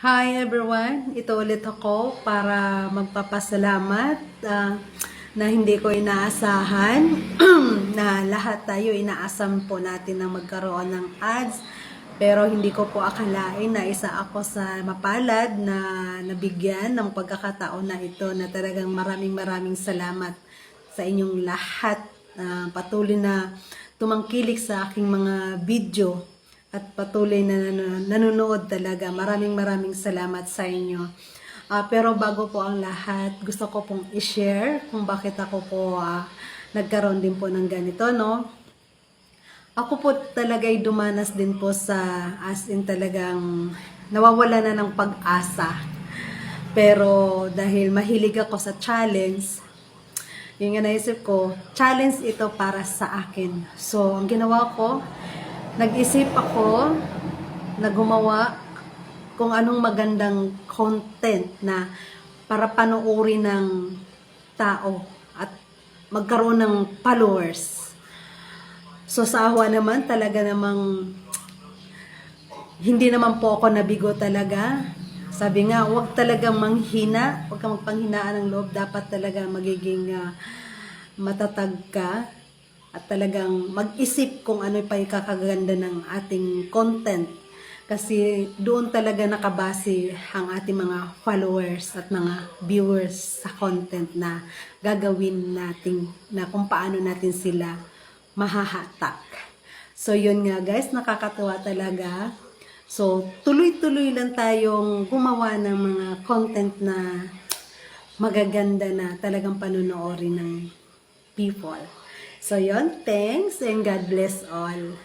Hi everyone! Ito ulit ako para magpapasalamat na hindi ko inaasahan na lahat tayo inaasam po natin na magkaroon ng ads, pero hindi ko po akalain na isa ako sa mapalad na nabigyan ng pagkakataon na ito, na talagang maraming salamat sa inyong lahat. Patuloy na tumangkilik sa aking mga video at patuloy na nanonood talaga. Maraming salamat sa inyo. Pero bago po ang lahat, gusto ko pong i-share kung bakit ako po nagkaroon din po ng ganito, no? Ako po talaga'y dumanas din po sa, as in talagang nawawala na ng pag-asa. Pero dahil mahilig ako sa challenge, yung naisip ko, challenge ito para sa akin. So, ang ginawa ko, nag-isip ako na gumawa kung anong magandang content na para panoorin ng tao at magkaroon ng followers. So sa awa naman, talaga namang hindi naman po ako nabigo talaga. Sabi nga, huwag talagang manghina, huwag kang magpanghinaan ng loob, dapat talaga magiging matatag ka at talagang mag-isip kung ano pa yung kakaganda ng ating content. Kasi doon talaga nakabase ang ating mga followers at mga viewers sa content na gagawin natin, na kung paano natin sila mahahatak. So yun nga guys, nakakatuwa talaga. So tuloy-tuloy lang tayong gumawa ng mga content na magaganda na talagang panonoorin ng people. So yun, thanks and God bless all.